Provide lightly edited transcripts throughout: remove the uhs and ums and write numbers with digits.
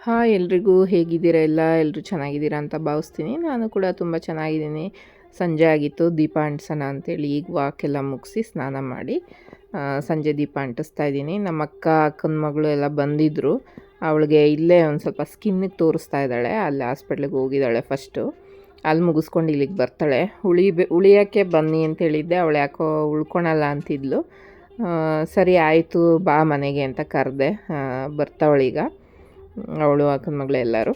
Hi ಎಲ್ರಿಗೂ ಹೇಗಿದ್ದೀರಾ ಎಲ್ಲರೂ ಚೆನ್ನಾಗಿದ್ದೀರಾ ಅಂತ ಭಾವಿಸ್ತೀನಿ. ನಾನು ಕೂಡ ತುಂಬ ಚೆನ್ನಾಗಿದ್ದೀನಿ. ಸಂಜೆ ಆಗಿತ್ತು, ದೀಪ ಅಂಟಿಸೋಣ ಅಂತೇಳಿ ಈಗ ವಾಕೆಲ್ಲ ಮುಗಿಸಿ ಸ್ನಾನ ಮಾಡಿ ಸಂಜೆ ದೀಪ ಅಂಟಿಸ್ತಾ ಇದ್ದೀನಿ. ನಮ್ಮ ಅಕ್ಕನ ಮಗಳು ಎಲ್ಲ ಬಂದಿದ್ದರು. ಅವಳಿಗೆ ಇಲ್ಲೇ ಒಂದು ಸ್ವಲ್ಪ ಸ್ಕಿನ್ನಿಗೆ ತೋರಿಸ್ತಾ ಇದ್ದಾಳೆ. ಅಲ್ಲಿ ಹಾಸ್ಪಿಟ್ಲಿಗೆ ಹೋಗಿದ್ದಾಳೆ ಫಸ್ಟು. ಅಲ್ಲಿ ಮುಗಿಸ್ಕೊಂಡು ಇಲ್ಲಿಗೆ ಬರ್ತಾಳೆ. ಉಳಿಯೋಕ್ಕೆ ಬನ್ನಿ ಅಂತ ಹೇಳಿದ್ದೆ, ಅವಳು ಯಾಕೋ ಉಳ್ಕೊಳಲ್ಲ ಅಂತಿದ್ಲು. ಸರಿ ಆಯಿತು ಬಾ ಮನೆಗೆ ಅಂತ ಕರೆದೆ. ಬರ್ತಾವಳೀಗ ಅವಳು ಅಕ್ಕನ ಮಗಳು ಎಲ್ಲರೂ.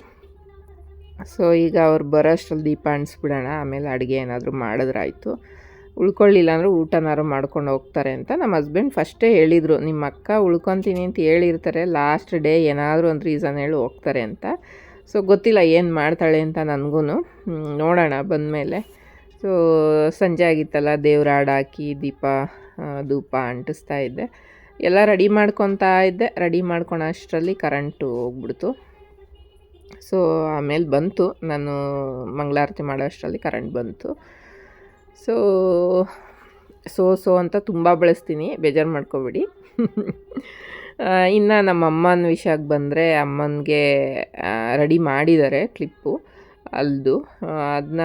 ಸೊ ಈಗ ಅವ್ರು ಬರೋ ಅಷ್ಟರಲ್ಲಿ ದೀಪ ಅಂಟಿಸ್ಬಿಡೋಣ, ಆಮೇಲೆ ಅಡುಗೆ ಏನಾದರೂ ಮಾಡಿದ್ರಾಯ್ತು. ಉಳ್ಕೊಳ್ಳಿಲ್ಲ ಅಂದರೆ ಊಟನಾದ್ರು ಮಾಡ್ಕೊಂಡು ಹೋಗ್ತಾರೆ ಅಂತ ನಮ್ಮ ಹಸ್ಬೆಂಡ್ ಫಸ್ಟೇ ಹೇಳಿದರು. ನಿಮ್ಮ ಅಕ್ಕ ಉಳ್ಕೊತೀನಿ ಅಂತ ಹೇಳಿರ್ತಾರೆ, ಲಾಸ್ಟ್ ಡೇ ಏನಾದರೂ ಒಂದು ರೀಸನ್ ಹೇಳಿ ಹೋಗ್ತಾರೆ ಅಂತ. ಸೊ ಗೊತ್ತಿಲ್ಲ ಏನು ಮಾಡ್ತಾಳೆ ಅಂತ ನನಗೂ, ನೋಡೋಣ ಬಂದಮೇಲೆ. ಸೊ ಸಂಜೆ ಆಗಿತ್ತಲ್ಲ, ದೇವ್ರ ಹಾಡು ಹಾಕಿ ಧೂಪ ಅಂಟಿಸ್ತಾ ಇದ್ದೆ. ಎಲ್ಲ ರೆಡಿ ಮಾಡ್ಕೊತಾ ಇದ್ದೆ. ರೆಡಿ ಮಾಡ್ಕೊಳೋ ಅಷ್ಟರಲ್ಲಿ ಕರೆಂಟು ಹೋಗ್ಬಿಡ್ತು. ಸೊ ಆಮೇಲೆ ಬಂತು, ನಾನು ಮಂಗಳಾರತಿ ಮಾಡೋ ಅಷ್ಟರಲ್ಲಿ ಕರೆಂಟ್ ಬಂತು. ಸೊ ಅಂತ ತುಂಬ ಬಳಸ್ತೀನಿ, ಬೇಜಾರು ಮಾಡ್ಕೊಬೇಡಿ. ಇನ್ನು ನಮ್ಮ ಅಮ್ಮನ ವಿಷಯಕ್ಕೆ ಬಂದರೆ, ಅಮ್ಮನಿಗೆ ರೆಡಿ ಮಾಡಿದ್ದಾರೆ ಕ್ಲಿಪ್ಪು ಅಲ್ದು. ಅದನ್ನ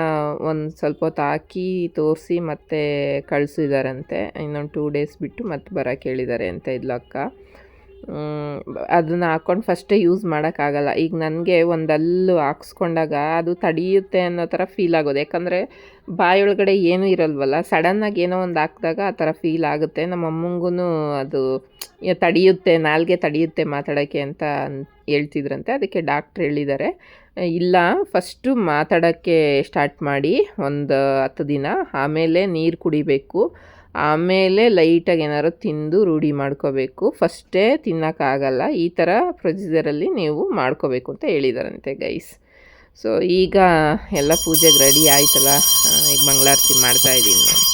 ಒಂದು ಸ್ವಲ್ಪ ಹೊತ್ತು ಹಾಕಿ ತೋರಿಸಿ ಮತ್ತೆ ಕಳಿಸಿದಾರಂತೆ. ಇನ್ನೊಂದು 2 ಡೇಸ್ ಬಿಟ್ಟು ಮತ್ತೆ ಬರೋಕ್ಕೆ ಹೇಳಿದ್ದಾರೆ ಅಂತ ಇದ್ಲು ಅಕ್ಕ. ಅದನ್ನು ಹಾಕ್ಕೊಂಡು ಫಸ್ಟೇ ಯೂಸ್ ಮಾಡೋಕ್ಕಾಗಲ್ಲ. ಈಗ ನನಗೆ ಒಂದಲ್ಲು ಹಾಕ್ಸ್ಕೊಂಡಾಗ ಅದು ತಡೆಯುತ್ತೆ ಅನ್ನೋ ಥರ ಫೀಲ್ ಆಗೋದು. ಯಾಕಂದರೆ ಬಾಯೊಳಗಡೆ ಏನೂ ಇರಲ್ವಲ್ಲ, ಸಡನ್ನಾಗಿ ಏನೋ ಒಂದು ಹಾಕಿದಾಗ ಆ ಥರ ಫೀಲ್ ಆಗುತ್ತೆ. ನಮ್ಮ ಅಮ್ಮಂಗೂ ಅದು ತಡೆಯುತ್ತೆ, ನಾಲ್ಗೆ ತಡೆಯುತ್ತೆ ಮಾತಾಡೋಕ್ಕೆ ಅಂತ ಹೇಳ್ತಿದ್ರಂತೆ. ಅದಕ್ಕೆ ಡಾಕ್ಟ್ರ್ ಹೇಳಿದ್ದಾರೆ, ಇಲ್ಲ ಫಸ್ಟು ಮಾತಾಡೋಕ್ಕೆ ಸ್ಟಾರ್ಟ್ ಮಾಡಿ ಒಂದು 10 ದಿನ, ಆಮೇಲೆ ನೀರು ಕುಡಿಬೇಕು, ಆಮೇಲೆ ಲೈಟಾಗಿ ಏನಾದ್ರು ತಿಂದು ರೂಢಿ ಮಾಡ್ಕೋಬೇಕು, ಫಸ್ಟೇ ತಿನ್ನೋಕ್ಕಾಗಲ್ಲ, ಈ ಥರ ಪ್ರೊಸೀಜರಲ್ಲಿ ನೀವು ಮಾಡ್ಕೋಬೇಕು ಅಂತ ಹೇಳಿದಾರಂತೆ ಗೈಸ್. ಸೊ ಈಗ ಎಲ್ಲ ಪೂಜೆಗೆ ರೆಡಿ ಆಯ್ತಲ್ಲ, ಈಗ ಮಂಗಳಾರತಿ ಮಾಡ್ತಾಯಿದ್ದೀನಿ ನೋಡಿ.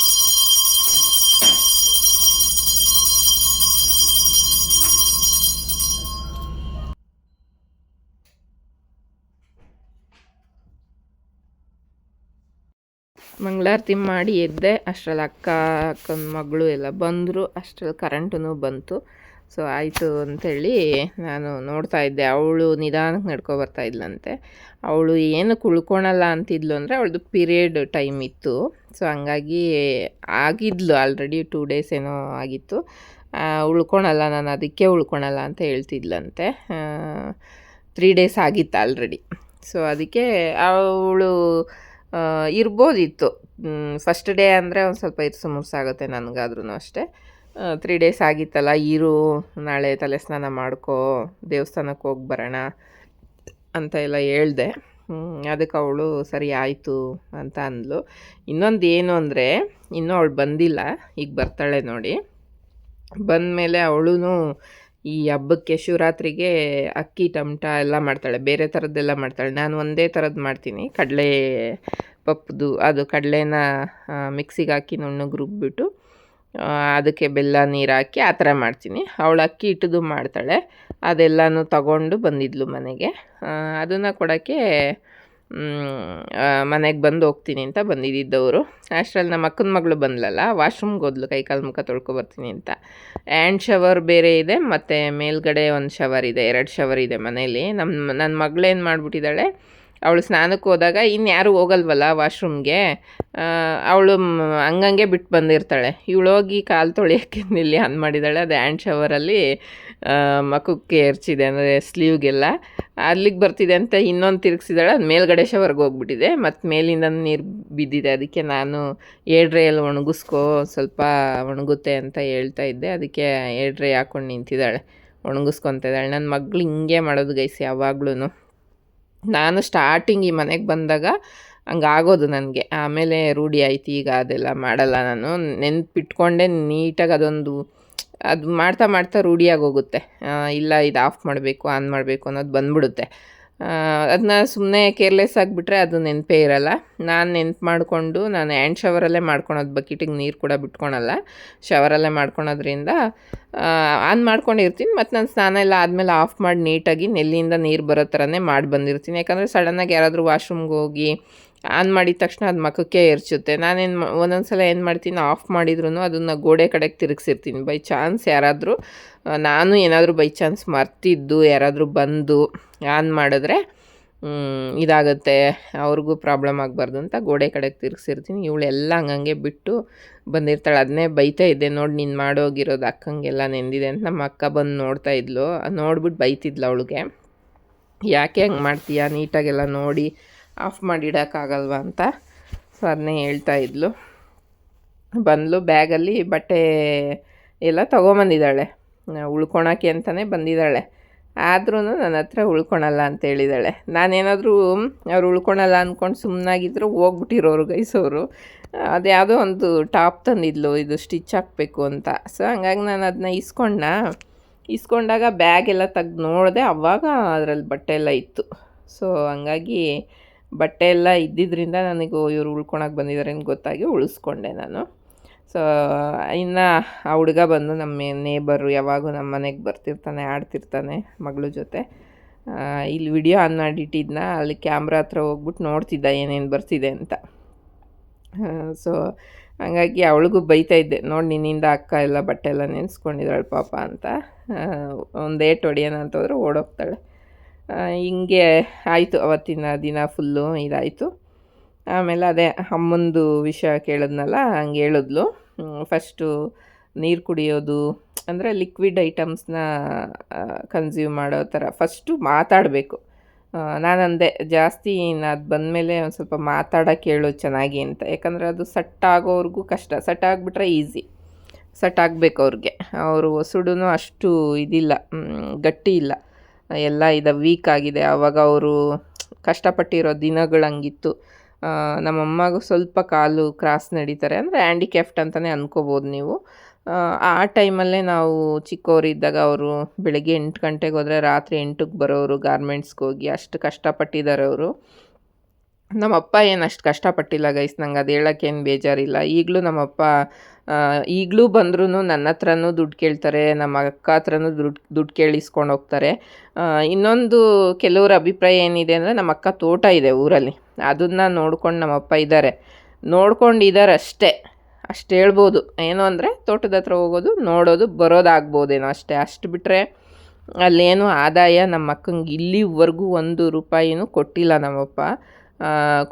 ಮಂಗಳಾರತಿ ಮಾಡಿ ಎದ್ದೆ. ಅಷ್ಟರಲ್ಲಿ ಅಕ್ಕನ ಮಗಳು ಎಲ್ಲ ಬಂದರು. ಅಷ್ಟರಲ್ಲಿ ಕರೆಂಟೂ ಬಂತು. ಸೊ ಆಯಿತು ಅಂಥೇಳಿ ನಾನು ನೋಡ್ತಾ ಇದ್ದೆ. ಅವಳು ನಿಧಾನಕ್ಕೆ ನಡ್ಕೊಬರ್ತಾ ಇದ್ಲಂತೆ. ಅವಳು ಏನಕ್ಕೆ ಉಳ್ಕೊಳಲ್ಲ ಅಂತಿದ್ಲು ಅಂದರೆ, ಅವಳದು ಪೀರಿಯಡ್ ಟೈಮ್ ಇತ್ತು. ಸೊ ಹಂಗಾಗಿ ಆಗಿದ್ಲು, ಆಲ್ರೆಡಿ 2 ಡೇಸ್ ಏನೋ ಆಗಿತ್ತು. ಉಳ್ಕೊಳಲ್ಲ, ನಾನು ಅದಕ್ಕೆ ಉಳ್ಕೊಳಲ್ಲ ಅಂತ ಹೇಳ್ತಿದ್ಲಂತೆ. 3 ಡೇಸ್ ಆಗಿತ್ತು ಆಲ್ರೆಡಿ. ಸೊ ಅದಕ್ಕೆ ಅವಳು ಇರ್ಬೋದಿತ್ತು. ಫಸ್ಟ್ ಡೇ ಅಂದರೆ ಒಂದು ಸ್ವಲ್ಪ ಇರ್ಸು ಮುರ್ಸಾಗುತ್ತೆ ನನಗಾದ್ರೂ ಅಷ್ಟೇ. 3 ಡೇಸ್ ಆಗಿತ್ತಲ್ಲ, ನಾಳೆ ತಲೆ ಸ್ನಾನ ಮಾಡ್ಕೋ, ದೇವಸ್ಥಾನಕ್ಕೆ ಹೋಗಿ ಬರೋಣ ಅಂತ ಎಲ್ಲ ಹೇಳಿದೆ. ಅದಕ್ಕೆ ಅವಳು ಸರಿ ಆಯಿತು ಅಂತ ಅಂದ್ಲು. ಇನ್ನೊಂದು ಏನು ಅಂದರೆ, ಇನ್ನೂ ಅವಳು ಬಂದಿಲ್ಲ, ಈಗ ಬರ್ತಾಳೆ ನೋಡಿ. ಬಂದಮೇಲೆ ಅವಳು ಈ ಹಬ್ಬಕ್ಕೆ ಶಿವರಾತ್ರಿಗೆ ಅಕ್ಕಿ ಟಮಟ ಎಲ್ಲ ಮಾಡ್ತಾಳೆ, ಬೇರೆ ಥರದ್ದೆಲ್ಲ ಮಾಡ್ತಾಳೆ. ನಾನು ಒಂದೇ ಥರದ್ದು ಮಾಡ್ತೀನಿ, ಕಡಲೆ ಪಪ್ಪದು. ಅದು ಕಡಲೆನ ಮಿಕ್ಸಿಗೆ ಹಾಕಿ ನುಣ್ಣಗೆ ರುಬ್ಬಿಬಿಟ್ಟು ಅದಕ್ಕೆ ಬೆಲ್ಲ ನೀರು ಹಾಕಿ ಆ ಥರ ಮಾಡ್ತೀನಿ. ಅವಳು ಅಕ್ಕಿ ಹಿಟ್ಟದು ಮಾಡ್ತಾಳೆ. ಅದೆಲ್ಲನೂ ತಗೊಂಡು ಬಂದಿದ್ಲು ಮನೆಗೆ. ಅದನ್ನು ಕೊಡೋಕ್ಕೆ ಮನೆಗೆ ಬಂದು ಹೋಗ್ತೀನಿ ಅಂತ ಬಂದಿದ್ದವರು. ಅಷ್ಟರಲ್ಲಿ ನಮ್ಮ ಅಕ್ಕನ ಮಗಳು ಬಂದಲಲ್ಲ, ವಾಶ್ರೂಮ್ಗೆ ಹೋದ್ಲು, ಕೈಕಾಲು ಮುಖ ತೊಳ್ಕೊಬರ್ತೀನಿ ಅಂತ. ಹ್ಯಾಂಡ್ ಶವರ್ ಬೇರೆ ಇದೆ, ಮತ್ತು ಮೇಲ್ಗಡೆ ಒಂದು ಶವರ್ ಇದೆ, 2 ಶವರ್ ಇದೆ ಮನೇಲಿ. ನನ್ನ ಮಗಳೇನು ಮಾಡಿಬಿಟ್ಟಿದ್ದಾಳೆ, ಅವಳು ಸ್ನಾನಕ್ಕೆ ಹೋದಾಗ ಇನ್ಯಾರೂ ಹೋಗಲ್ವಲ್ಲ ವಾಶ್ರೂಮ್ಗೆ, ಅವಳು ಹಂಗಂಗೆ ಬಿಟ್ಟು ಬಂದಿರ್ತಾಳೆ. ಇವಳೋಗಿ ಕಾಲು ತೊಳೆಯೋಕ್ಕೆ ಇಲ್ಲಿ ಆನ್ ಮಾಡಿದ್ದಾಳೆ. ಅದು ಹ್ಯಾಂಡ್ ಶವರಲ್ಲಿ ಮಖಕ್ಕೆ ಎರಚಿದೆ, ಅಂದರೆ ಸ್ಲೀವ್ಗೆಲ್ಲ ಅಲ್ಲಿಗೆ ಬರ್ತಿದೆ ಅಂತ ಇನ್ನೊಂದು ತಿರುಗಿಸಿದಾಳೆ. ಅದು ಮೇಲ್ಗಡೆ ಶವರ್ಗೆ ಹೋಗ್ಬಿಟ್ಟಿದೆ, ಮತ್ತು ಮೇಲಿಂದ ನೀರು ಬಿದ್ದಿದೆ. ಅದಕ್ಕೆ ನಾನು ಏರ್ ಡ್ರೈಯಲ್ಲಿ ಒಣಗಿಸ್ಕೋ, ಸ್ವಲ್ಪ ಒಣಗುತ್ತೆ ಅಂತ ಹೇಳ್ತಾ ಇದ್ದೆ. ಅದಕ್ಕೆ ಏರ್ ಡ್ರೈ ಹಾಕ್ಕೊಂಡು ನಿಂತಿದ್ದಾಳೆ, ಒಣಗಿಸ್ಕೊತ ಇದ್ದಾಳೆ. ನನ್ನ ಮಗಳು ಹಿಂಗೆ ಮಾಡೋದು ಗೈಸ್ ಯಾವಾಗ್ಲೂ. ನಾನು ಸ್ಟಾರ್ಟಿಂಗ್ ಈ ಮನೆಗೆ ಬಂದಾಗ ಹಂಗಾಗೋದು ನನಗೆ, ಆಮೇಲೆ ರೂಢಿ ಆಯ್ತು. ಈಗ ಅದೆಲ್ಲ ಮಾಡಲ್ಲ ನಾನು, ನೆನ್ಪಿಟ್ಕೊಂಡೆ ನೀಟಾಗಿ ಅದು ಮಾಡ್ತಾ ರೂಢಿಯಾಗಿ ಹೋಗುತ್ತೆ. ಇಲ್ಲ ಇದು ಆಫ್ ಮಾಡಬೇಕು, ಆನ್ ಮಾಡಬೇಕು ಅನ್ನೋದು ಬಂದ್ಬಿಡುತ್ತೆ. ಅದನ್ನ ಸುಮ್ಮನೆ ಕೇರ್ಲೆಸ್ ಆಗಿಬಿಟ್ರೆ ಅದು ನೆನಪೇ ಇರಲ್ಲ. ನಾನು ನೆನ್ಪು ಮಾಡಿಕೊಂಡು ನಾನು ಹ್ಯಾಂಡ್ ಶವರಲ್ಲೇ ಮಾಡ್ಕೊಳೋದು, ಬಕೆಟಿಗೆ ನೀರು ಕೂಡ ಬಿಟ್ಕೊಳಲ್ಲ, ಶವರಲ್ಲೇ ಮಾಡ್ಕೊಳೋದ್ರಿಂದ ಆನ್ ಮಾಡ್ಕೊಂಡಿರ್ತೀನಿ. ಮತ್ತು ನಾನು ಸ್ನಾನ ಎಲ್ಲ ಆದಮೇಲೆ ಆಫ್ ಮಾಡಿ ನೀಟಾಗಿ ನೆಲ್ಲಿಯಿಂದ ನೀರು ಬರೋ ಥರನೇ ಮಾಡಿ ಬಂದಿರ್ತೀನಿ. ಯಾಕಂದರೆ ಸಡನ್ನಾಗಿ ಯಾರಾದರೂ ವಾಶ್ರೂಮ್ಗೆ ಹೋಗಿ ಆನ್ ಮಾಡಿದ ತಕ್ಷಣ ಅದು ಮುಖಕ್ಕೆ ಎರಚುತ್ತೆ. ನಾನೇನು ಒಂದೊಂದು ಸಲ ಏನು ಮಾಡ್ತೀನಿ, ಆಫ್ ಮಾಡಿದ್ರೂ ಅದನ್ನು ಗೋಡೆ ಕಡೆಗೆ ತಿರುಗಿಸಿರ್ತೀನಿ. ಬೈ ಚಾನ್ಸ್ ಯಾರಾದರೂ ನಾನು ಏನಾದರೂ ಬೈ ಚಾನ್ಸ್ ಮರ್ತಿದ್ದು ಯಾರಾದರೂ ಬಂದು ಆನ್ ಮಾಡಿದ್ರೆ ಇದಾಗುತ್ತೆ, ಅವ್ರಿಗೂ ಪ್ರಾಬ್ಲಮ್ ಆಗಬಾರ್ದು ಅಂತ ಗೋಡೆ ಕಡೆಗೆ ತಿರುಗಿಸಿರ್ತೀನಿ. ಇವಳೆಲ್ಲ ಹಂಗಂಗೆ ಬಿಟ್ಟು ಬಂದಿರ್ತಾಳೆ. ಅದನ್ನೇ ಬೈತಾ ಇದ್ದೆ, ನೋಡಿ ನೀನು ಮಾಡೋಗಿರೋದು ಅಕ್ಕಂಗೆಲ್ಲ ನೆಂದಿದೆ ಅಂತ. ನಮ್ಮ ಅಕ್ಕ ಬಂದು ನೋಡ್ತಾ ಇದ್ಲು, ನೋಡ್ಬಿಟ್ಟು ಬೈತಿದ್ಲು ಅವಳಿಗೆ, ಯಾಕೆ ಹಂಗೆ ಮಾಡ್ತೀಯಾ, ನೀಟಾಗೆಲ್ಲ ನೋಡಿ ಆಫ್ ಮಾಡಿಡೋಕ್ಕಾಗಲ್ವ ಅಂತ. ಸೊ ಅದನ್ನೇ ಹೇಳ್ತಾ ಇದ್ಲು. ಬಂದಳು, ಬ್ಯಾಗಲ್ಲಿ ಬಟ್ಟೆ ಎಲ್ಲ ತೊಗೊಂಬಂದಿದ್ದಾಳೆ, ಉಳ್ಕೊಳಕ್ಕೆ ಅಂತಲೇ ಬಂದಿದ್ದಾಳೆ. ಆದ್ರೂ ನನ್ನ ಹತ್ರ ಉಳ್ಕೊಳಲ್ಲ ಅಂತ ಹೇಳಿದ್ದಾಳೆ. ನಾನೇನಾದರೂ ಅವ್ರು ಉಳ್ಕೊಳಲ್ಲ ಅಂದ್ಕೊಂಡು ಸುಮ್ಮನಾಗಿದ್ರು ಹೋಗ್ಬಿಟ್ಟಿರೋರು ಗೈಸೋರು. ಅದು ಯಾವುದೋ ಒಂದು ಟಾಪ್ ತಂದಿದ್ಲು, ಇದು ಸ್ಟಿಚ್ ಹಾಕಬೇಕು ಅಂತ. ಸೊ ಹಂಗಾಗಿ ನಾನು ಅದನ್ನ ಇಸ್ಕೊಂಡಾಗ ಬ್ಯಾಗ್ ಎಲ್ಲ ತೆಗ್ದು ನೋಡಿದೆ, ಆವಾಗ ಅದರಲ್ಲಿ ಬಟ್ಟೆ ಎಲ್ಲ ಇತ್ತು. ಸೊ ಹಂಗಾಗಿ ಬಟ್ಟೆ ಎಲ್ಲ ಇದ್ದಿದ್ದರಿಂದ ನನಗೂ ಇವರು ಉಳ್ಕೊಳಕ್ಕೆ ಬಂದಿದ್ದಾರೆ ಅಂತ ಗೊತ್ತಾಗಿ ಉಳಿಸ್ಕೊಂಡೆ ನಾನು. ಸೊ ಇನ್ನು ಆ ಹುಡುಗ ಬಂದು ನಮ್ಮ ನೇಬರು, ಯಾವಾಗೂ ನಮ್ಮ ಮನೆಗೆ ಬರ್ತಿರ್ತಾನೆ, ಆಡ್ತಿರ್ತಾನೆ ಮಗಳ ಜೊತೆ. ಇಲ್ಲಿ ವಿಡಿಯೋ ಆನ್ ಮಾಡಿಟ್ಟಿದ್ನ, ಅಲ್ಲಿ ಕ್ಯಾಮ್ರಾ ಹತ್ರ ಹೋಗ್ಬಿಟ್ಟು ನೋಡ್ತಿದ್ದ ಏನೇನು ಬರ್ತಿದೆ ಅಂತ. ಸೊ ಹಂಗಾಗಿ ಅವಳಿಗೂ ಬೈತಾ ಇದ್ದೆ, ನೋಡಿ ನಿನ್ನಿಂದ ಅಕ್ಕ ಎಲ್ಲ ಬಟ್ಟೆ ಎಲ್ಲ ನೆನೆಸ್ಕೊಂಡಿದ್ದಾಳೆ ಪಾಪ ಅಂತ. ಒಂದೇಟು ಹೊಡಿಯೋಣ ಅಂತ ಹೋದ್ರೆ ಓಡೋಗ್ತಾಳೆ. ಹಿಂಗೆ ಆಯಿತು ಅವತ್ತಿನ ದಿನ ಫುಲ್ಲು ಇದಾಯಿತು. ಆಮೇಲೆ ಅದೇ ಅಮ್ಮಂದು ವಿಷಯ ಕೇಳಿದ್ನಲ್ಲ, ಹಂಗೆ ಹೇಳಿದ್ಲು. ಫಸ್ಟು ನೀರು ಕುಡಿಯೋದು ಅಂದರೆ ಲಿಕ್ವಿಡ್ ಐಟಮ್ಸ್ನ ಕನ್ಸ್ಯೂಮ್ ಮಾಡೋ ಥರ ಫಸ್ಟು ಮಾತಾಡಬೇಕು. ನಾನಂದೆ ಜಾಸ್ತಿ ಅದು ಬಂದಮೇಲೆ ಒಂದು ಸ್ವಲ್ಪ ಮಾತಾಡೋಕ್ಕೆ ಹೇಳು ಚೆನ್ನಾಗಿ ಅಂತ. ಯಾಕಂದರೆ ಅದು ಸೆಟ್ ಆಗೋವ್ರಿಗೂ ಕಷ್ಟ, ಸೆಟ್ ಆಗಿಬಿಟ್ರೆ ಈಸಿ, ಸೆಟ್ ಆಗಬೇಕು ಅವ್ರಿಗೆ. ಅವರು ಹೊಸುಡು ಅಷ್ಟು ಇದಿಲ್ಲ, ಗಟ್ಟಿ ಇಲ್ಲ, ಎಲ್ಲ ವೀಕ್ ಆಗಿದೆ. ಆವಾಗ ಅವರು ಕಷ್ಟಪಟ್ಟಿರೋ ದಿನಗಳು ಹಂಗಿತ್ತು. ನಮ್ಮಮ್ಮಗೂ ಸ್ವಲ್ಪ ಕಾಲು ಕ್ರಾಸ್ ನಡೀತಾರೆ, ಅಂದರೆ ಹ್ಯಾಂಡಿಕ್ಯಾಫ್ಟ್ ಅಂತಲೇ ಅಂದ್ಕೋಬೋದು ನೀವು. ಆ ಟೈಮಲ್ಲೇ ನಾವು ಚಿಕ್ಕವರಿದ್ದಾಗ ಅವರು ಬೆಳಗ್ಗೆ 8 ಗಂಟೆಗೆ ಹೋದರೆ ರಾತ್ರಿ 8ಕ್ಕೆ ಬರೋರು ಗಾರ್ಮೆಂಟ್ಸ್ಗೆ ಹೋಗಿ. ಅಷ್ಟು ಕಷ್ಟಪಟ್ಟಿದ್ದಾರೆ ಅವರು. ನಮ್ಮಪ್ಪ ಏನು ಅಷ್ಟು ಕಷ್ಟಪಟ್ಟಿಲ್ಲ ಗೈಸ್, ನಂಗೆ ಅದು ಹೇಳೋಕ್ಕೇನು ಬೇಜಾರಿಲ್ಲ. ಈಗಲೂ ನಮ್ಮಪ್ಪ ಈಗಲೂ ಬಂದ್ರೂ ನನ್ನ ಹತ್ರನೂ ದುಡ್ಡು ಕೇಳ್ತಾರೆ, ನಮ್ಮ ಅಕ್ಕ ಹತ್ರನೂ ದುಡ್ಡು ಕೇಳಿಸ್ಕೊಂಡು ಹೋಗ್ತಾರೆ. ಇನ್ನೊಂದು ಕೆಲವ್ರ ಅಭಿಪ್ರಾಯ ಏನಿದೆ ಅಂದರೆ, ನಮ್ಮ ಅಕ್ಕ ತೋಟ ಇದೆ ಊರಲ್ಲಿ, ಅದನ್ನು ನೋಡ್ಕೊಂಡು ನಮ್ಮಪ್ಪ ನೋಡ್ಕೊಂಡಿದ್ದಾರೆ ಅಷ್ಟು ಹೇಳ್ಬೋದು. ಏನು ಅಂದರೆ ತೋಟದ ಹತ್ರ ಹೋಗೋದು, ನೋಡೋದು, ಬರೋದಾಗ್ಬೋದೇನೋ ಅಷ್ಟೇ. ಅಷ್ಟು ಬಿಟ್ಟರೆ ಅಲ್ಲೇನು ಆದಾಯ ನಮ್ಮ ಅಕ್ಕಂಗೆ ಇಲ್ಲಿವರೆಗೂ 1 ರೂಪಾಯಿನೂ ಕೊಟ್ಟಿಲ್ಲ ನಮ್ಮಪ್ಪ.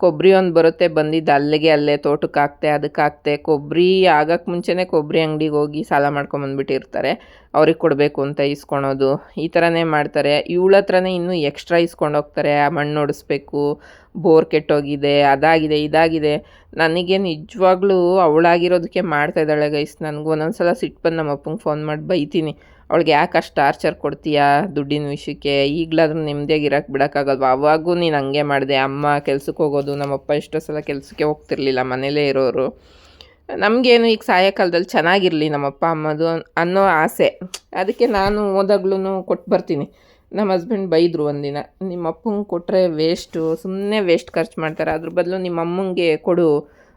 ಕೊಬ್ಬರಿ ಒಂದು ಬರುತ್ತೆ, ಬಂದಿದ್ದು ಅಲ್ಲೇ ತೋಟಕ್ಕೆ ಅದಕ್ಕಾಗ್ತೆ. ಕೊಬ್ಬರಿ ಆಗೋಕ್ಕೆ ಮುಂಚೆನೇ ಕೊಬ್ಬರಿ ಅಂಗಡಿಗೆ ಹೋಗಿ ಸಾಲ ಮಾಡ್ಕೊಂಬಂದ್ಬಿಟ್ಟಿರ್ತಾರೆ, ಅವ್ರಿಗೆ ಕೊಡಬೇಕು ಅಂತ ಇಸ್ಕೊಳೋದು, ಈ ಥರನೇ ಮಾಡ್ತಾರೆ. ಇವಳ ಹತ್ರನೇ ಇನ್ನೂ ಎಕ್ಸ್ಟ್ರಾ ಇಸ್ಕೊಂಡು ಹೋಗ್ತಾರೆ. ಆ ಮಣ್ಣು ಹೊಡಿಸ್ಬೇಕು, ಬೋರ್ ಕೆಟ್ಟೋಗಿದೆ, ಅದಾಗಿದೆ ಇದಾಗಿದೆ. ನನಗೆ ನಿಜವಾಗ್ಲೂ ಅವಳಾಗಿರೋದಕ್ಕೆ ಮಾಡ್ತಾಯಿದ್ದಾಳೆ ಗೈಸ್. ನನಗೂ ಒಂದೊಂದು ಸಲ ಸಿಟ್ಟು ಬಂದು ನಮ್ಮ ಅಪ್ಪಂಗೆ ಫೋನ್ ಮಾಡಿ ಬೈತೀನಿ, ಅವಳಿಗೆ ಯಾಕೆ ಅಷ್ಟು ಟಾರ್ಚರ್ ಕೊಡ್ತೀಯಾ ದುಡ್ಡಿನ ವಿಷಯಕ್ಕೆ, ಈಗಲಾದ್ರೂ ನೆಮ್ಮದಿಯಾಗಿ ಇರೋಕ್ಕೆ ಬಿಡೋಕ್ಕಾಗಲ್ವ, ಅವಾಗೂ ನೀನು ಹಂಗೆ ಮಾಡಿದೆ. ಅಮ್ಮ ಕೆಲ್ಸಕ್ಕೆ ಹೋಗೋದು, ನಮ್ಮಪ್ಪ ಎಷ್ಟೋ ಸಲ ಕೆಲಸಕ್ಕೆ ಹೋಗ್ತಿರ್ಲಿಲ್ಲ, ಮನೇಲೇ ಇರೋರು. ನಮಗೇನು ಈಗ ಸಾಯಂಕಾಲದಲ್ಲಿ ಚೆನ್ನಾಗಿರಲಿ ನಮ್ಮಪ್ಪ ಅಮ್ಮದು ಅನ್ನೋ ಆಸೆ. ಅದಕ್ಕೆ ನಾನು ಹೋದಾಗ್ಲೂ ಕೊಟ್ಟು ಬರ್ತೀನಿ. ನಮ್ಮ ಹಸ್ಬೆಂಡ್ ಬೈದರು ಒಂದಿನ, ನಿಮ್ಮ ಅಪ್ಪಂಗೆ ಕೊಟ್ಟರೆ ವೇಸ್ಟು, ಸುಮ್ಮನೆ ವೇಸ್ಟ್ ಖರ್ಚು ಮಾಡ್ತಾರೆ, ಅದ್ರ ಬದಲು ನಿಮ್ಮ ಅಮ್ಮಂಗೆ ಕೊಡು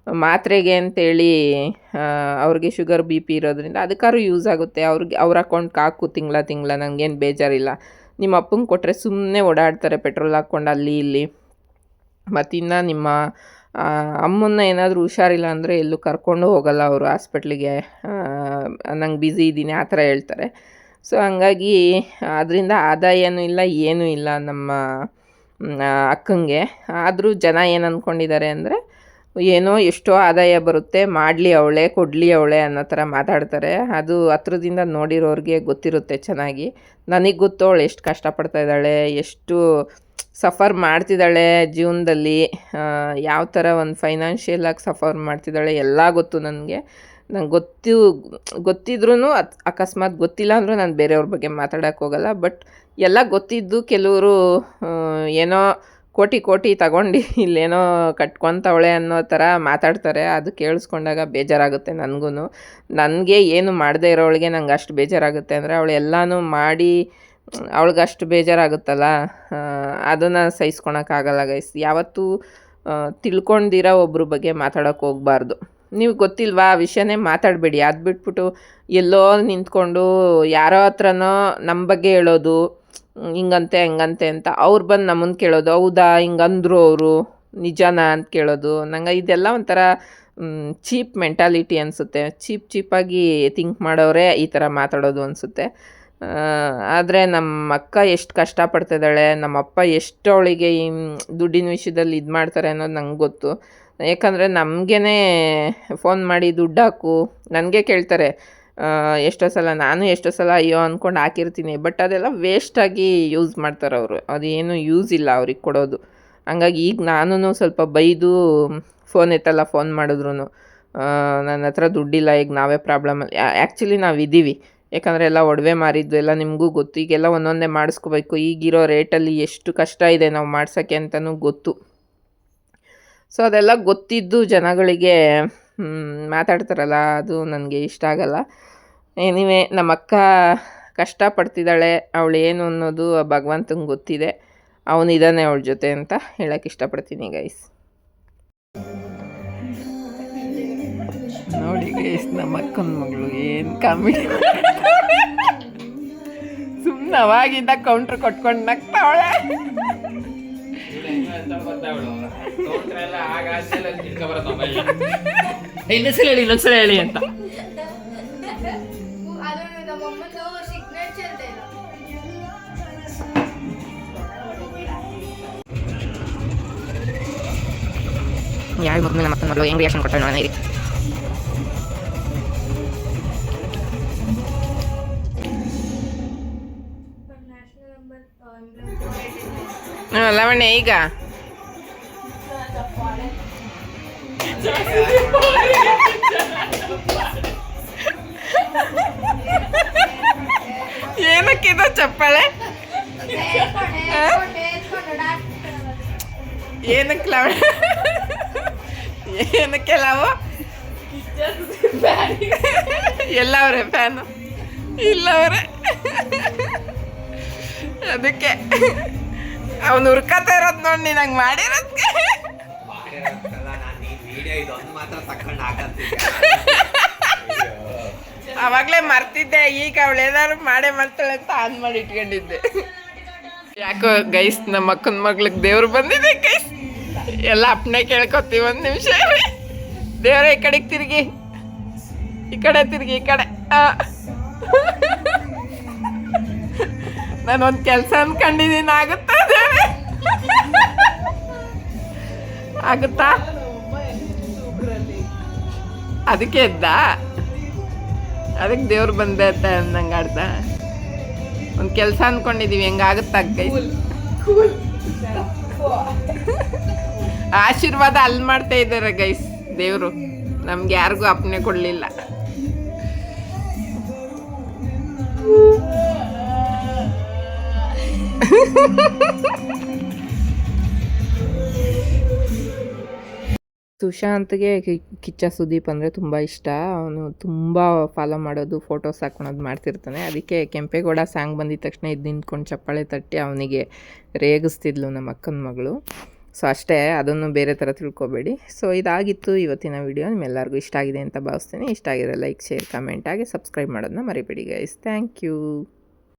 ಮಾತ್ರೆಗೆ ಅಂತೇಳಿ, ಅವ್ರಿಗೆ ಶುಗರ್ BP ಇರೋದ್ರಿಂದ ಅದಕ್ಕಾದ್ರೂ ಯೂಸ್ ಆಗುತ್ತೆ, ಅವ್ರ ಅಕೌಂಟ್ಗೆ ಹಾಕು ತಿಂಗಳ ನನಗೇನು ಬೇಜಾರಿಲ್ಲ. ನಿಮ್ಮ ಅಪ್ಪಂಗೆ ಕೊಟ್ಟರೆ ಸುಮ್ಮನೆ ಓಡಾಡ್ತಾರೆ ಪೆಟ್ರೋಲ್ ಹಾಕ್ಕೊಂಡು ಅಲ್ಲಿ ಇಲ್ಲಿ. ಮತ್ತಿನ್ನು ನಿಮ್ಮ ಅಮ್ಮನ್ನ ಏನಾದರೂ ಹುಷಾರಿಲ್ಲ ಅಂದರೆ ಎಲ್ಲೂ ಕರ್ಕೊಂಡು ಹೋಗಲ್ಲ ಅವರು ಹಾಸ್ಪಿಟ್ಲಿಗೆ, ನಂಗೆ ಬ್ಯುಸಿ ಇದ್ದೀನಿ ಆ ಥರ ಹೇಳ್ತಾರೆ. ಸೊ ಹಂಗಾಗಿ ಅದರಿಂದ ಆದಾಯನೂ ಇಲ್ಲ, ಏನೂ ಇಲ್ಲ ನಮ್ಮ ಅಕ್ಕಂಗೆ. ಆದರೂ ಜನ ಏನು ಅಂದ್ಕೊಂಡಿದ್ದಾರೆ ಅಂದರೆ, ಏನೋ ಎಷ್ಟೋ ಆದಾಯ ಬರುತ್ತೆ, ಮಾಡಲಿ ಅವಳೇ, ಕೊಡಲಿ ಅವಳೇ ಅನ್ನೋ ಥರ ಮಾತಾಡ್ತಾರೆ. ಅದು ಹತ್ರದಿಂದ ನೋಡಿರೋರಿಗೆ ಗೊತ್ತಿರುತ್ತೆ ಚೆನ್ನಾಗಿ. ನನಗೆ ಗೊತ್ತು ಅವಳು ಎಷ್ಟು ಕಷ್ಟಪಡ್ತಾ ಇದ್ದಾಳೆ, ಎಷ್ಟು ಸಫರ್ ಮಾಡ್ತಿದ್ದಾಳೆ ಜೀವನದಲ್ಲಿ, ಯಾವ ಥರ ಒಂದು ಫೈನಾನ್ಷಿಯಲಾಗಿ ಸಫರ್ ಮಾಡ್ತಿದ್ದಾಳೆ ಎಲ್ಲ ಗೊತ್ತು ನನಗೆ. ನಂಗೆ ಗೊತ್ತಿದ್ರೂ ಅಕಸ್ಮಾತ್ ಗೊತ್ತಿಲ್ಲ ಅಂದರೂ ನಾನು ಬೇರೆಯವ್ರ ಬಗ್ಗೆ ಮಾತಾಡೋಕ್ಕೆ ಹೋಗಲ್ಲ. ಬಟ್ ಎಲ್ಲ ಗೊತ್ತಿದ್ದು ಕೆಲವರು ಏನೋ ಕೋಟಿ ತಗೊಂಡು ಇಲ್ಲೇನೋ ಕಟ್ಕೊತವಳೆ ಅನ್ನೋ ಥರ ಮಾತಾಡ್ತಾರೆ. ಅದು ಕೇಳಿಸ್ಕೊಂಡಾಗ ಬೇಜಾರಾಗುತ್ತೆ ನನಗೂ. ನನಗೆ ಏನು ಮಾಡದೇ ಇರೋವಳಿಗೆ ನಂಗೆ ಅಷ್ಟು ಬೇಜಾರಾಗುತ್ತೆ ಅಂದರೆ, ಅವಳು ಎಲ್ಲನೂ ಮಾಡಿ ಅವಳಿಗೆ ಅಷ್ಟು ಬೇಜಾರಾಗುತ್ತಲ್ಲ, ಅದನ್ನು ಸಹಿಸ್ಕೊಳಕ್ಕಾಗಲ್ಲ ಗೈಸ್. ಯಾವತ್ತೂ ತಿಳ್ಕೊಂಡಿರೋ ಒಬ್ಬರ ಬಗ್ಗೆ ಮಾತಾಡೋಕ್ಕೆ ಹೋಗಬಾರ್ದು. ನೀವು ಗೊತ್ತಿಲ್ವಾ ಆ ವಿಷಯನೇ ಮಾತಾಡಬೇಡಿ. ಅದು ಬಿಟ್ಬಿಟ್ಟು ಎಲ್ಲೋ ನಿಂತ್ಕೊಂಡು ಯಾರೋ ಹತ್ರನೋ ನಮ್ಮ ಬಗ್ಗೆ ಹೇಳೋದು, ಹಿಂಗಂತೆ ಹಂಗಂತೆ ಅಂತ, ಅವ್ರು ಬಂದು ನಮ್ಮನ್ನು ಕೇಳೋದು, ಹೌದಾ ಹಿಂಗಂದ್ರು ಅವರು, ನಿಜಾನಾ ಅಂತ ಕೇಳೋದು. ನಂಗೆ ಇದೆಲ್ಲ ಒಂಥರ ಚೀಪ್ ಮೆಂಟಾಲಿಟಿ ಅನಿಸುತ್ತೆ. ಚೀಪಾಗಿ ಥಿಂಕ್ ಮಾಡೋರೇ ಈ ಥರ ಮಾತಾಡೋದು ಅನಿಸುತ್ತೆ. ಆದರೆ ನಮ್ಮ ಅಕ್ಕ ಎಷ್ಟು ಕಷ್ಟಪಡ್ತಿದ್ದಾಳೆ, ನಮ್ಮ ಅಪ್ಪ ಎಷ್ಟು ಅವಳಿಗೆ ಈ ದುಡ್ಡಿನ ವಿಷಯದಲ್ಲಿ ಇದು ಮಾಡ್ತಾರೆ ಅನ್ನೋದು ನಂಗೆ ಗೊತ್ತು. ಯಾಕಂದರೆ ನಮಗೇ ಫೋನ್ ಮಾಡಿ ದುಡ್ಡು ಹಾಕು ನನಗೆ ಕೇಳ್ತಾರೆ. ಎಷ್ಟೋ ಸಲ ಅಯ್ಯೋ ಅಂದ್ಕೊಂಡು ಹಾಕಿರ್ತೀನಿ. ಬಟ್ ಅದೆಲ್ಲ ವೇಸ್ಟಾಗಿ ಯೂಸ್ ಮಾಡ್ತಾರೆ ಅವರು. ಅದೇನು ಯೂಸ್ ಇಲ್ಲ ಅವ್ರಿಗೆ ಕೊಡೋದು. ಹಂಗಾಗಿ ಈಗ ನಾನು ಸ್ವಲ್ಪ ಬೈದು ಫೋನ್ ಎತ್ತಲ್ಲ, ಫೋನ್ ಮಾಡಿದ್ರು ನನ್ನ ಹತ್ರ ದುಡ್ಡಿಲ್ಲ, ಈಗ ನಾವೇ ಪ್ರಾಬ್ಲಮಲ್ಲಿ ಆ್ಯಕ್ಚುಲಿ ನಾವಿದ್ದೀವಿ. ಯಾಕಂದರೆ ಎಲ್ಲ ಒಡವೆ ಮಾರಿದ್ದು ಎಲ್ಲ ನಿಮಗೂ ಗೊತ್ತು. ಈಗೆಲ್ಲ ಒಂದೊಂದೇ ಮಾಡಿಸ್ಕೋಬೇಕು. ಈಗಿರೋ ರೇಟಲ್ಲಿ ಎಷ್ಟು ಕಷ್ಟ ಇದೆ ನಾವು ಮಾಡ್ಸೋಕ್ಕೆ ಅಂತಲೂ ಗೊತ್ತು. ಸೊ ಅದೆಲ್ಲ ಗೊತ್ತಿದ್ದು ಜನಗಳಿಗೆ ಮಾತಾಡ್ತಾರಲ್ಲ, ಅದು ನನಗೆ ಇಷ್ಟ ಆಗಲ್ಲ. ಎನಿವೆ ನಮ್ಮ ಅಕ್ಕ ಕಷ್ಟಪಡ್ತಿದ್ದಾಳೆ. ಅವಳು ಏನು ಅನ್ನೋದು ಭಗವಂತಂಗೆ ಗೊತ್ತಿದೆ. ಅವನಿದ್ದಾನೆ ಅವಳ ಜೊತೆ ಅಂತ ಹೇಳೋಕ್ಕೆ ಇಷ್ಟಪಡ್ತೀನಿ ಗೈಸ್. ನೋಡಿ ಗೈಸ್, ನಮ್ಮ ಅಕ್ಕನ ಮಗಳು ಏನು ಕಾಮಿಡಿ. ಸುಮ್ಮನೆ ಅವಾಗಿಂದ ಕೌಂಟ್ರ್ ಕೊಟ್ಕೊಂಡು ನಗ್ತಾವಳೆ. ಇನ್ನೊಂದ್ಸಲ ಹೇಳಿ ಅಂತ. ಯಾರು ಮಗನ ನಮ್ಮ ಅಕ್ಕನ ಮಗಳು ಹೆಂಗ್ ರಿಯಾಕ್ಷನ್ ಕೊಡ್ತಾಳೆ ನೋಡೋಣ ಇರಿ. ಲವಣ್ಯ ಈಗ ಏನಕ್ಕಿದ ಚಪ್ಪಾಳೆ? ಏನಕ್ಕೆ ಲವಣ್ಯ? ಏನಕ್ಕೆ ನಾವು ಎಲ್ಲವ್ರೆ ಫ್ಯಾನು ಇಲ್ಲವ್ರೆ. ಅದಕ್ಕೆ ಅವನು ಹುರ್ಕತಾ ಇರೋದು ನೋಡಿ ನೀನು ಹಂಗೆ ಮಾಡಿರೋದಕ್ಕೆ. ಅವಾಗಲೇ ಮರ್ತಿದ್ದೆ. ಈಗ ಅವಳು ಏನಾದ್ರು ಮಾಡೇ ಮಾಡ್ತಾಳೆ ಅಂತ ಆನ್ ಮಾಡಿ ಇಟ್ಕೊಂಡಿದ್ದೆ. ಯಾಕೋ ಗೈಸ್, ನಮ್ಮ ಅಕ್ಕನ ಮಗ್ಳಿಗೆ ದೇವ್ರು ಬಂದಿದೆ ಗೈಸ್. ಎಲ್ಲ ಅಪ್ಪನೇ ಕೇಳ್ಕೊತೀವಿ. ಒಂದು ನಿಮಿಷ ದೇವ್ರ ಈ ಕಡೆಗೆ ತಿರುಗಿ, ಈ ಕಡೆ ತಿರುಗಿ, ಈ ಕಡೆ. ನಾನೊಂದು ಕೆಲಸ ಅನ್ಕೊಂಡಿದ್ದೀನಿ, ಆಗುತ್ತಾ ದೇವ್ರೆ? ಆಗುತ್ತಾ? ಅದಕ್ಕೆ ಎದ್ದ, ಅದಕ್ಕೆ ದೇವ್ರು ಬಂದೆ ಅಂತ ನಂಗೆ ಆಡ್ದ. ಒಂದು ಕೆಲಸ ಅಂದ್ಕೊಂಡಿದ್ದೀವಿ, ಹೆಂಗಾಗುತ್ತಾ ಗೈಸ್? ಆಶೀರ್ವಾದ ಅಲ್ಲಿ ಮಾಡ್ತಾ ಇದ್ದಾರೆ ಗೈಸ್ ದೇವರು. ನಮ್ಗೆ ಯಾರಿಗೂ ಅಪ್ಪನೆ ಕೊಡಲಿಲ್ಲ. ಸುಶಾಂತ್ಗೆ ಕಿಚ್ಚ ಸುದೀಪ್ ಅಂದರೆ ತುಂಬ ಇಷ್ಟ. ಅವನು ತುಂಬ ಫಾಲೋ ಮಾಡೋದು, ಫೋಟೋಸ್ ಹಾಕೊಳೋದು ಮಾಡ್ತಿರ್ತಾನೆ. ಅದಕ್ಕೆ ಕೆಂಪೇಗೌಡ ಸಾಂಗ್ ಬಂದಿದ ತಕ್ಷಣ ಇದು ನಿಂತ್ಕೊಂಡು ಚಪ್ಪಾಳೆ ತಟ್ಟಿ ಅವನಿಗೆ ರೇಗಿಸ್ತಿದ್ಲು ನಮ್ಮ ಅಕ್ಕನ ಮಗಳು. ಸೊ ಅಷ್ಟೇ, ಅದನ್ನು ಬೇರೆ ಥರ ತಿಳ್ಕೊಬೇಡಿ. ಸೊ ಇದಾಗಿತ್ತು ಇವತ್ತಿನ ವಿಡಿಯೋ. ನಿಮ್ಮೆಲ್ಲರಿಗೂ ಇಷ್ಟ ಆಗಿದೆ ಅಂತ ಭಾವಿಸ್ತೀನಿ. ಇಷ್ಟ ಆಗಿದ್ರೆ ಲೈಕ್, ಶೇರ್, ಕಮೆಂಟ್ ಹಾಗೆ ಸಬ್ಸ್ಕ್ರೈಬ್ ಮಾಡೋದನ್ನ ಮರಿಬೇಡಿ ಗೈಸ್. Thank you.